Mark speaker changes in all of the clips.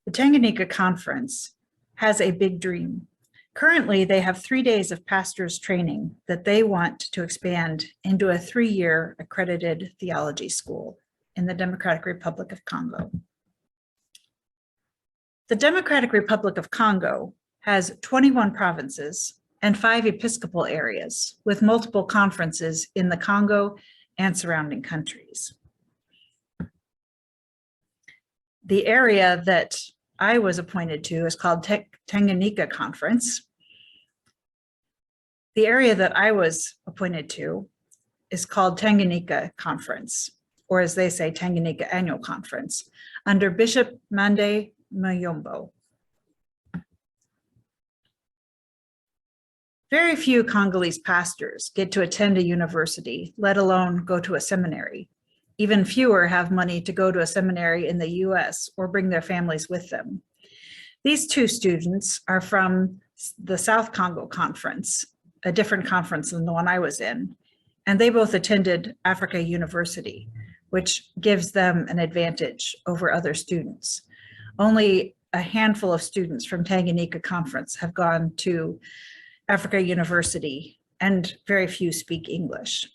Speaker 1: The Tanganyika Conference has a big dream. Currently, they have 3 days of pastors training that they want to expand into a 3-year accredited theology school in the Democratic Republic of Congo. The Democratic Republic of Congo has 21 provinces and 5 episcopal areas with multiple conferences in the Congo and surrounding countries. The area that I was appointed to is called Tanganyika Conference. The area that I was appointed to is called Tanganyika Conference, or as they say, Tanganyika Annual Conference, under Bishop Mande Mayombo. Very few Congolese pastors get to attend a university, let alone go to a seminary. Even fewer have money to go to a seminary in the US or bring their families with them. These 2 students are from the South Congo Conference, a different conference than the one I was in, and they both attended Africa University, which gives them an advantage over other students. Only a handful of students from Tanganyika Conference have gone to Africa University, and very few speak English.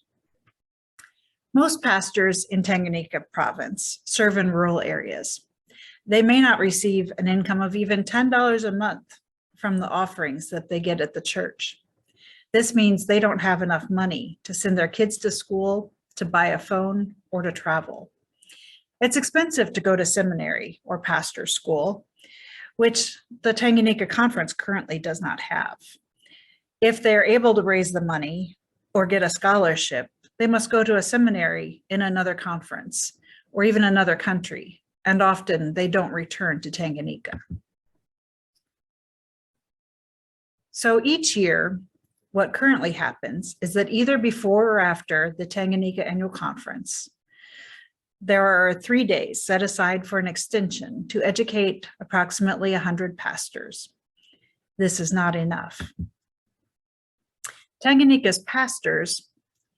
Speaker 1: Most pastors in Tanganyika province serve in rural areas. They may not receive an income of even $10 a month from the offerings that they get at the church. This means they don't have enough money to send their kids to school, to buy a phone, or to travel. It's expensive to go to seminary or pastor school, which the Tanganyika Conference currently does not have. If they're able to raise the money or get a scholarship, they must go to a seminary in another conference or even another country, and often they don't return to Tanganyika. So each year, what currently happens is that either before or after the Tanganyika Annual Conference, there are 3 days set aside for an extension to educate approximately 100 pastors. This is not enough. Tanganyika's pastors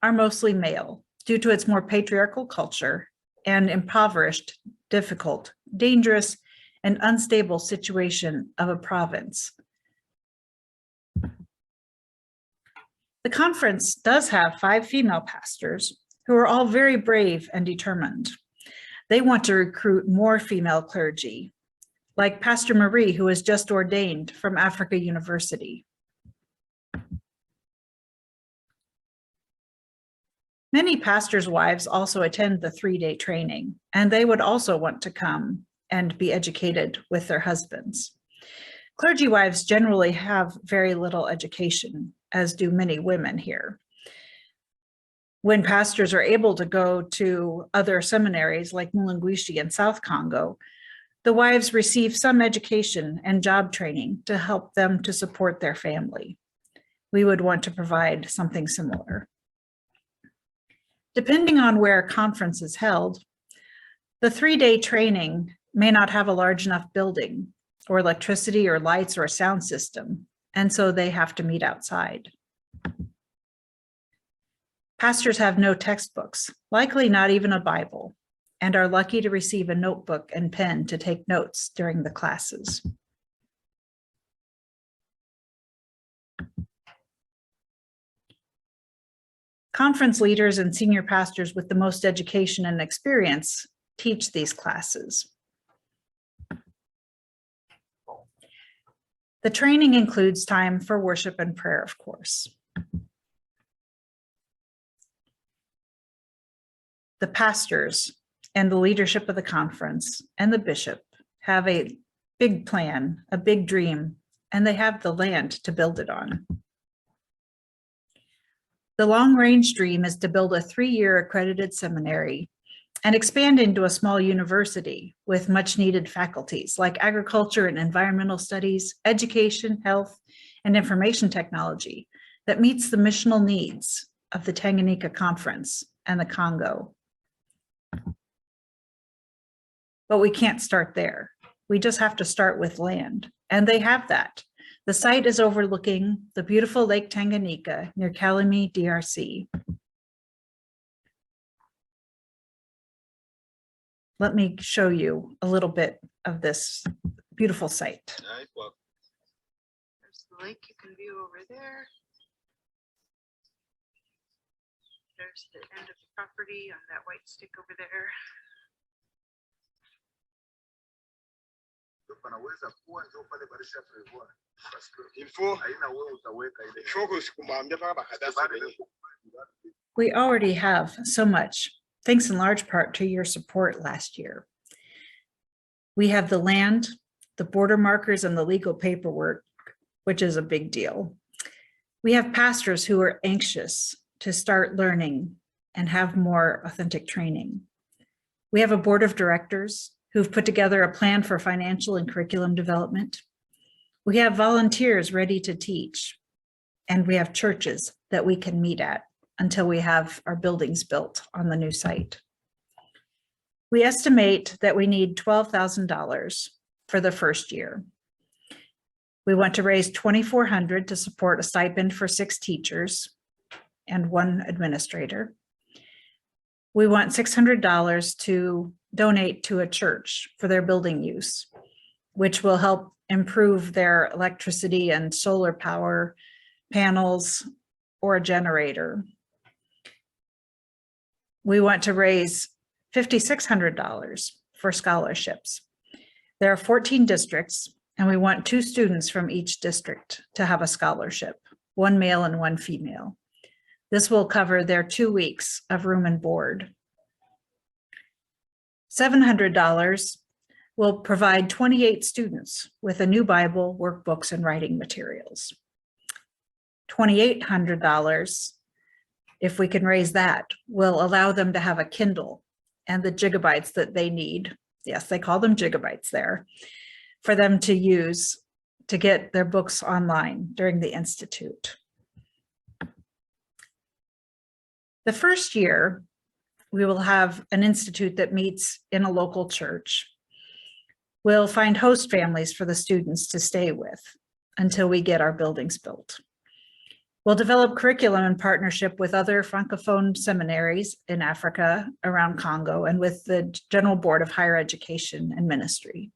Speaker 1: are mostly male due to its more patriarchal culture and impoverished, difficult, dangerous, and unstable situation of a province. The conference does have 5 female pastors who are all very brave and determined. They want to recruit more female clergy, like Pastor Marie, who was just ordained from Africa University. Many pastors' wives also attend the 3-day training, and they would also want to come and be educated with their husbands. Clergy wives generally have very little education, as do many women here. When pastors are able to go to other seminaries like Mulunguishi in South Congo, the wives receive some education and job training to help them to support their family. We would want to provide something similar. Depending on where a conference is held, the 3-day training may not have a large enough building or electricity or lights or a sound system, and so they have to meet outside. Pastors have no textbooks, likely not even a Bible, and are lucky to receive a notebook and pen to take notes during the classes. Conference leaders and senior pastors with the most education and experience teach these classes. The training includes time for worship and prayer, of course. The pastors and the leadership of the conference and the bishop have a big plan, a big dream, and they have the land to build it on. The long-range dream is to build a 3-year accredited seminary and expand into a small university with much-needed faculties like agriculture and environmental studies, education, health, and information technology that meets the missional needs of the Tanganyika Conference and the Congo. But we can't start there. We just have to start with land, and they have that. The site is overlooking the beautiful Lake Tanganyika near Kalemi, DRC. Let me show you a little bit of this beautiful site.
Speaker 2: All right, well,
Speaker 3: There's the lake you can view over there. There's the end of the property on that white stick over there.
Speaker 2: il faut que kumwambia mpaka bakadasi.
Speaker 1: We already have so much, thanks in large part to your support last year. We have the land, the border markers, and the legal paperwork, which is a big deal. We have pastors who are anxious to start learning and have more authentic training. We have a board of directors who've put together a plan for financial and curriculum development. We have volunteers ready to teach, and we have churches that we can meet at until we have our buildings built on the new site. We estimate that we need $12,000 for the first year. We want to raise $2,400 to support a stipend for 6 teachers and 1 administrator. We want $600 to donate to a church for their building use, which will help improve their electricity and solar power panels or a generator. We want to raise $5,600 for scholarships. There are 14 districts, and we want 2 students from each district to have a scholarship, 1 male and 1 female. This will cover their 2 weeks of room and board. $700 will provide 28 students with a new Bible, workbooks, and writing materials. $2,800, if we can raise that, will allow them to have a Kindle and the gigabytes that they need. Yes, they call them gigabytes there, for them to use to get their books online during the Institute. The first year, we will have an institute that meets in a local church. We'll find host families for the students to stay with until we get our buildings built. We'll develop curriculum in partnership with other Francophone seminaries in Africa, around Congo, and with the General Board of Higher Education and Ministry.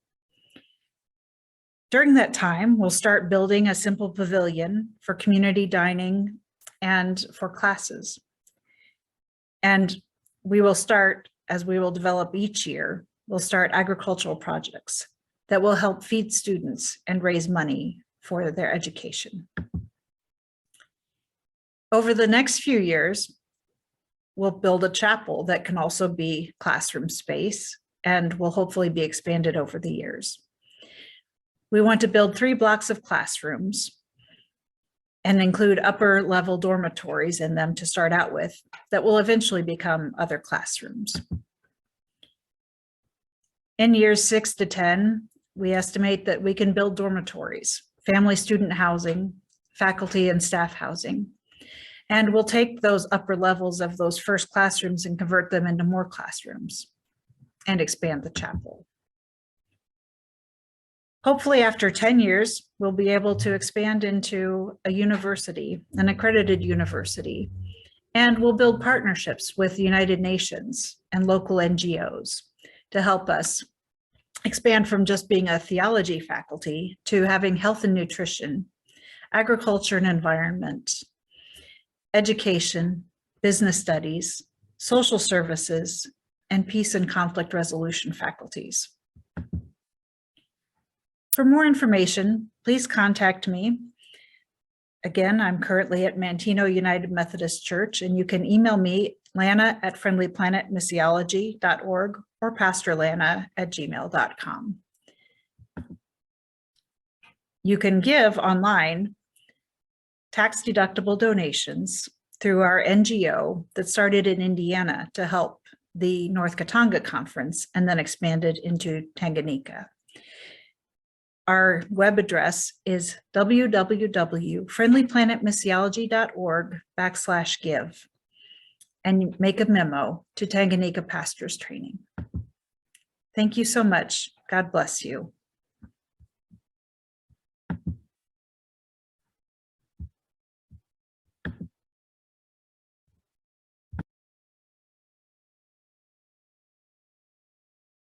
Speaker 1: During that time, we'll start building a simple pavilion for community dining and for classes. And we will start, as we will develop each year, we'll start agricultural projects that will help feed students and raise money for their education. Over the next few years, we'll build a chapel that can also be classroom space and will hopefully be expanded over the years. We want to build 3 blocks of classrooms and include upper level dormitories in them to start out with that will eventually become other classrooms. In years 6 to 10, we estimate that we can build dormitories, family student housing, faculty and staff housing. And we'll take those upper levels of those first classrooms and convert them into more classrooms and expand the chapel. Hopefully after 10 years, we'll be able to expand into a university, an accredited university, and we'll build partnerships with the United Nations and local NGOs to help us expand from just being a theology faculty to having health and nutrition, agriculture and environment, education, business studies, social services, and peace and conflict resolution faculties. For more information, please contact me. Again, I'm currently at Manteno United Methodist Church, and you can email me, lana@friendlyplanetmissiology.org or pastorlana@gmail.com. You can give online tax-deductible donations through our NGO that started in Indiana to help the North Katanga Conference and then expanded into Tanganyika. Our web address is www.friendlyplanetmissiology.org/give, and make a memo to Tanganyika Pastors Training. Thank you so much. God bless you.